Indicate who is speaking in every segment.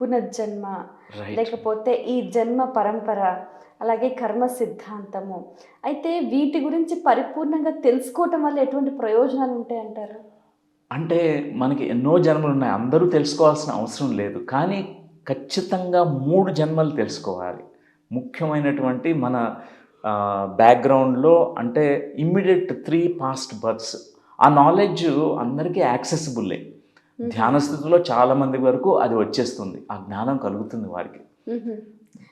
Speaker 1: పునర్జన్మ,
Speaker 2: రైట్.
Speaker 1: లేకపోతే ఈ జన్మ పరంపర, అలాగే కర్మ సిద్ధాంతము. అయితే వీటి గురించి పరిపూర్ణంగా తెలుసుకోవటం వల్ల ఎటువంటి ప్రయోజనాలు ఉంటాయంటారు?
Speaker 2: అంటే మనకి ఎన్నో జన్మలున్నాయి. అందరూ తెలుసుకోవాల్సిన అవసరం లేదు. కానీ ఖచ్చితంగా 3 జన్మలు తెలుసుకోవాలి. ముఖ్యమైనటువంటి మన బ్యాక్‌గ్రౌండ్‌లో అంటే ఇమ్మీడియేట్ 3 పాస్ట్ బర్త్స్. ఆ నాలెడ్జ్ అందరికీ యాక్సెసిబుల్లే. ధ్యాన స్థితిలో చాలా మంది వరకు అది వచ్చేస్తుంది. ఆ జ్ఞానం కలుగుతుంది వారికి.
Speaker 1: హుహు.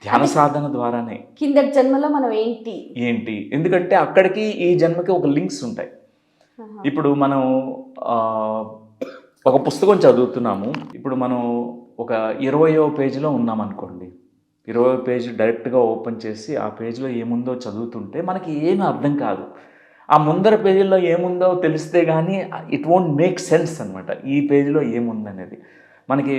Speaker 2: ధ్యాన సాధన ద్వారానే.
Speaker 1: కిందటి జన్మలో మనం ఏంటి?
Speaker 2: ఎందుకంటే అక్కడికి ఈ జన్మకి ఒక లింక్స్ ఉంటాయి.
Speaker 1: ఆహా!
Speaker 2: ఇప్పుడు మనం ఒక పుస్తకం చదువుతున్నాము. ఇప్పుడు మనం ఒక 20వ పేజీలో ఉన్నామనుకోండి. 20వ పేజీ డైరెక్ట్‌గా ఓపెన్ చేసి ఆ పేజీలో ఏముందో చదువుతుంటే మనకి ఏమీ అర్థం కాదు. ఆ ముందర పేజీల్లో ఏముందో తెలిస్తే గానీ ఇట్ వోంట్ మేక్ సెన్స్ అనమాట. ఈ పేజీలో ఏముందనేది. మనకి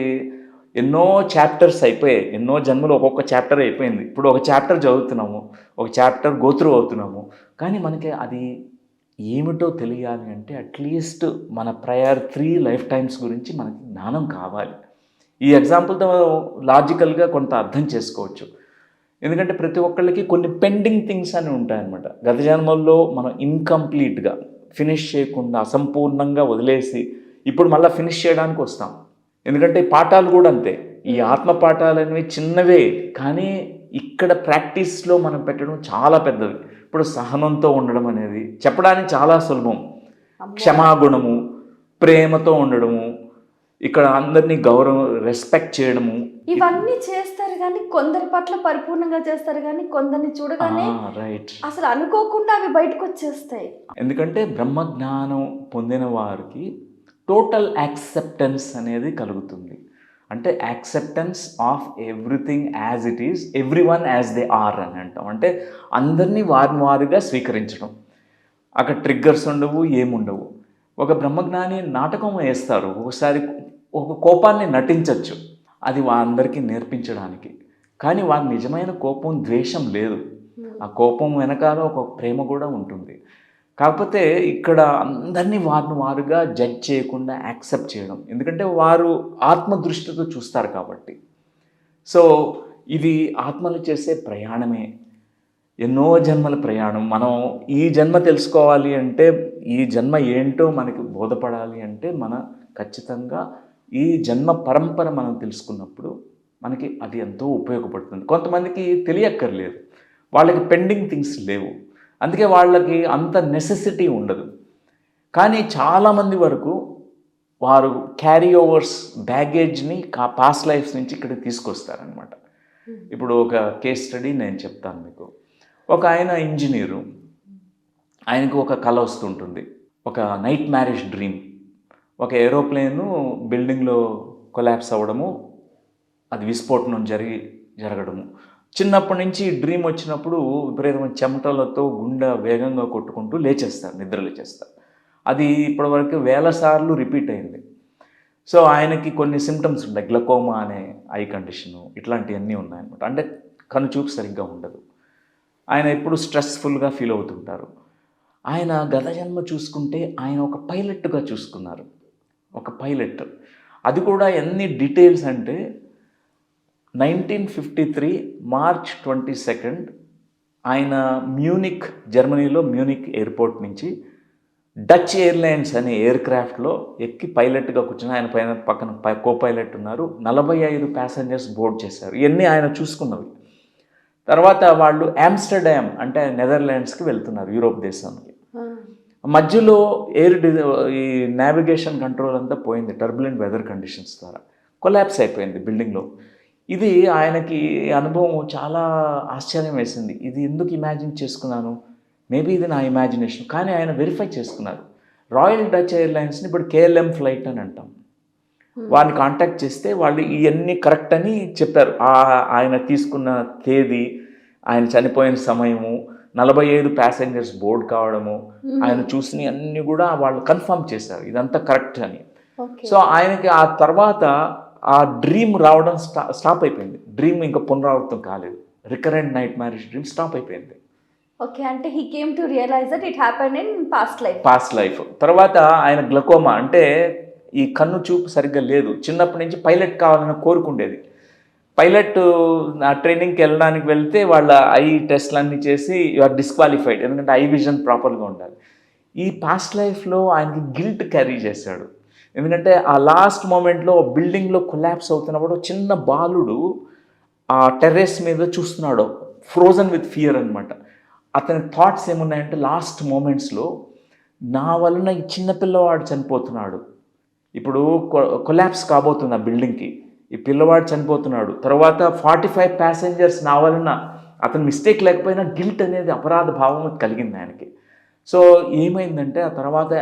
Speaker 2: ఎన్నో చాప్టర్స్ అయిపోయాయి. ఎన్నో జన్మలు ఒక్కొక్క చాప్టర్ అయిపోయింది. ఇప్పుడు ఒక చాప్టర్ చదువుతున్నాము. ఒక చాప్టర్ గో త్రూ అవుతున్నాము. కానీ మనకి అది ఏమిటో తెలియాలి అంటే అట్‌లీస్ట్ మన ప్రయర్ 3 లైఫ్ టైమ్స్ గురించి మనకి జ్ఞానం కావాలి. ఈ ఎగ్జాంపుల్‌తో లాజికల్‌గా కొంత అర్థం చేసుకోవచ్చు. ఎందుకంటే ప్రతి ఒక్కళ్ళకి కొన్ని పెండింగ్ థింగ్స్ అని ఉంటాయన్నమాట. గత జన్మల్లో మనం ఇన్‌కంప్లీట్‌గా ఫినిష్ చేయకుండా అసంపూర్ణంగా వదిలేసి ఇప్పుడు మళ్ళీ ఫినిష్ చేయడానికి వస్తాం. ఎందుకంటే పాఠాలు కూడా అంతే. ఈ ఆత్మ పాఠాలనేవి చిన్నవే, కానీ ఇక్కడ ప్రాక్టీస్‌లో మనం పెట్టడం చాలా పెద్దవి. ఇప్పుడు సహనంతో ఉండడం అనేది చెప్పడానికి చాలా సులభం. క్షమాగుణము, ప్రేమతో ఉండడము, ఇక్కడ అందరినీ రెస్పెక్ట్ చేయడము.
Speaker 1: ఇవన్నీ చేస్తారు గానీ, కొందరి పట్ల పరిపూర్ణంగా చేస్తారు గానీ, కొందరిని చూడగానే
Speaker 2: రైట్.
Speaker 1: అసలు అనుకోకుండా అవి బయటకొచ్చేస్తాయి.
Speaker 2: ఎందుకంటే బ్రహ్మజ్ఞానం పొందిన వారికి టోటల్ యాక్సెప్టెన్స్ అనేది కలుగుతుంది. అంటే acceptance of everything as it is, everyone as they are అని అంటాం. అంటే అందరినీ వారిగా స్వీకరించడం. అక్కడ ట్రిగ్గర్స్ ఉండవు, ఏముండవు. ఒక బ్రహ్మజ్ఞాని నాటకం వేస్తారు. ఒకసారి ఒక కోపాన్ని నటించవచ్చు. అది అందరికీ నేర్పించడానికి. కానీ వారి నిజమైన కోపం ద్వేషం లేదు. ఆ కోపం వెనకాల ఒక ప్రేమ కూడా ఉంటుంది. కాకపోతే ఇక్కడ అందరినీ వారుగా జడ్జ్ చేయకుండా యాక్సెప్ట్ చేయడం. ఎందుకంటే వారు ఆత్మదృష్టితో చూస్తారు కాబట్టి. సో ఇది ఆత్మలు చేసే ప్రయాణమే. ఎన్నో జన్మల ప్రయాణం. మనం ఈ జన్మ తెలుసుకోవాలి అంటే, ఈ జన్మ ఏంటో మనకి బోధపడాలి అంటే ఖచ్చితంగా ఈ జన్మ పరంపర మనం తెలుసుకున్నప్పుడు మనకి అది ఎంతో ఉపయోగపడుతుంది. కొంతమందికి తెలియక్కర్లేదు. వాళ్ళకి పెండింగ్ థింగ్స్ లేవు. అందుకే వాళ్ళకి అంత నెసెసిటీ ఉండదు. కానీ చాలామంది వరకు వారు క్యారీ ఓవర్స్ బ్యాగేజ్ని పాస్ట్ లైఫ్స్ నుంచి ఇక్కడికి తీసుకొస్తారనమాట. ఇప్పుడు ఒక కేస్ స్టడీ నేను చెప్తాను మీకు. ఒక ఆయన ఇంజనీరు. ఆయనకు ఒక కల వస్తుంటుంది. ఒక నైట్ మ్యారేజ్ డ్రీమ్. ఒక ఏరోప్లేను బిల్డింగ్లో కొలాప్స్ అవ్వడము, అది విస్ఫోటనం జరగడము. చిన్నప్పటి నుంచి డ్రీమ్ వచ్చినప్పుడు విపరీతమైన చెమటలతో గుండె వేగంగా కొట్టుకుంటూ నిద్ర లేచేస్తారు. అది ఇప్పటివరకు వేల సార్లు రిపీట్ అయింది. సో ఆయనకి కొన్ని సిమ్టమ్స్ ఉంటాయి. గ్లకోమా అనే ఐ కండిషను, ఇట్లాంటివన్నీ ఉన్నాయన్నమాట. అంటే కనుచూపు సరిగ్గా ఉండదు. ఆయన ఎప్పుడు స్ట్రెస్ఫుల్గా ఫీల్ అవుతుంటారు. ఆయన గత జన్మ చూసుకుంటే ఆయన ఒక పైలట్గా చూసుకున్నారు. ఒక పైలట్. అది కూడా ఎన్ని డీటెయిల్స్ అంటే 1953 మార్చ్ 22 ఆయన జర్మనీలో మ్యూనిక్ ఎయిర్పోర్ట్ నుంచి డచ్ ఎయిర్లైన్స్ అనే ఎయిర్ క్రాఫ్ట్లో ఎక్కి పైలట్గా కూర్చొని ఆయన పక్కన కో పైలట్ ఉన్నారు. 45 ప్యాసింజర్స్ బోర్డ్ చేశారు. ఇవన్నీ ఆయన చూసుకున్నవి. తర్వాత వాళ్ళు ఆమ్స్టర్డామ్ అంటే నెదర్లాండ్స్కి వెళ్తున్నారు, యూరోప్ దేశానికి. మధ్యలో ఈ నావిగేషన్ కంట్రోల్ అంతా పోయింది టర్బులెంట్ వెదర్ కండిషన్స్ ద్వారా. కొలాప్స్ అయిపోయింది బిల్డింగ్లో. ఇది ఆయనకి అనుభవం చాలా ఆశ్చర్యం వేసింది. ఇది ఎందుకు ఇమాజిన్ చేసుకున్నాను, మేబీ ఇది నా ఇమాజినేషన్. కానీ ఆయన వెరిఫై చేసుకున్నారు. రాయల్ డచ్ ఎయిర్లైన్స్ని ఇప్పుడు KLM ఫ్లైట్ అని అంటాం. వారిని కాంటాక్ట్ చేస్తే వాళ్ళు ఇవన్నీ కరెక్ట్ అని చెప్పారు. ఆయన తీసుకున్న తేదీ, ఆయన చనిపోయిన సమయము, 45 ప్యాసింజర్స్ బోర్డ్ కావడము, ఆయన చూసిన అన్నీ కూడా వాళ్ళు కన్ఫర్మ్ చేశారు ఇదంతా కరెక్ట్ అని. సో ఆయనకి ఆ తర్వాత ఆ డ్రీమ్ రావడం స్టాప్ అయిపోయింది. డ్రీమ్ ఇంకా పునరావృతం కాలేదు. Recurrent night marriage dream stop అయిపోయింది.
Speaker 1: ఓకే, అంటే he came to realise that it happened in past life.
Speaker 2: తర్వాత ఆయన గ్లకోమా అంటే ఈ కన్ను చూపు సరిగ్గా లేదు. చిన్నప్పటి నుంచి పైలట్ కావాలని కోరుకుండేది. పైలట్ ఆ ట్రైనింగ్కి వెళ్ళడానికి వెళ్తే వాళ్ళ ఐ టెస్ట్లన్నీ చేసి యు ఆర్ డిస్క్వాలిఫైడ్, ఎందుకంటే ఐ విజన్ ప్రాపర్గా ఉండాలి. ఈ పాస్ట్ లైఫ్లో ఆయనకి గిల్ట్ క్యారీ చేశాడు. ఎందుకంటే ఆ లాస్ట్ మూమెంట్లో బిల్డింగ్లో కొలాప్స్ అవుతున్నప్పుడు చిన్న బాలుడు ఆ టెర్రస్ మీద చూస్తున్నాడు, ఫ్రోజన్ విత్ ఫియర్ అనమాట. అతని థాట్స్ ఏమున్నాయంటే లాస్ట్ మూమెంట్స్లో నా వలన ఈ చిన్న పిల్లవాడు చనిపోతున్నాడు, ఇప్పుడు కొలాప్స్ కాబోతుంది ఆ బిల్డింగ్కి, ఈ పిల్లవాడు చనిపోతున్నాడు, తర్వాత 45 ప్యాసింజర్స్ నా వలన, అతని మిస్టేక్ లేకపోయినా గిల్ట్ అనేది అపరాధ భావం కలిగింది ఆయనకి. సో ఏమైందంటే ఆ తర్వాత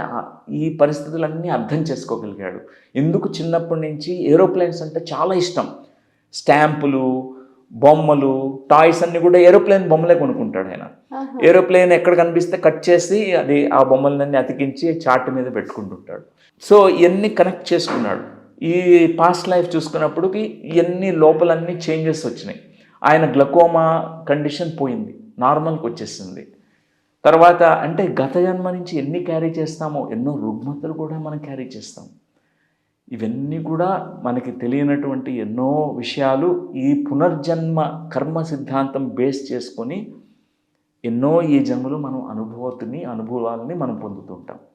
Speaker 2: ఈ పరిస్థితులన్నీ అర్థం చేసుకోగలిగాడు. ఎందుకు చిన్నప్పటి నుంచి ఏరోప్లేన్స్ అంటే చాలా ఇష్టం. స్టాంపులు, బొమ్మలు, టాయ్స్ అన్నీ కూడా ఏరోప్లేన్ బొమ్మలే కొనుక్కుంటాడు ఆయన. ఏరోప్లేన్ ఎక్కడ కనిపిస్తే కట్ చేసి అది ఆ బొమ్మలన్నీ అతికించి చార్ట్ మీద పెట్టుకుంటుంటాడు. సో ఇవన్నీ కనెక్ట్ చేసుకున్నాడు. ఈ పాస్ట్ లైఫ్ చూసుకున్నప్పటికి ఇవన్నీ లోపలన్నీ చేంజెస్ వచ్చినాయి. ఆయన గ్లకోమా కండిషన్ పోయింది, నార్మల్కి వచ్చేసింది. తర్వాత అంటే గత జన్మ నుంచి ఎన్ని క్యారీ చేస్తామో, ఎన్నో రుగ్మతలు కూడా మనం క్యారీ చేస్తాం. ఇవన్నీ కూడా మనకి తెలియనటువంటి ఎన్నో విషయాలు ఈ పునర్జన్మ కర్మ సిద్ధాంతం బేస్ చేసుకొని ఎన్నో ఈ జన్మలో మనం అనుభవాలని మనం పొందుతుంటాం.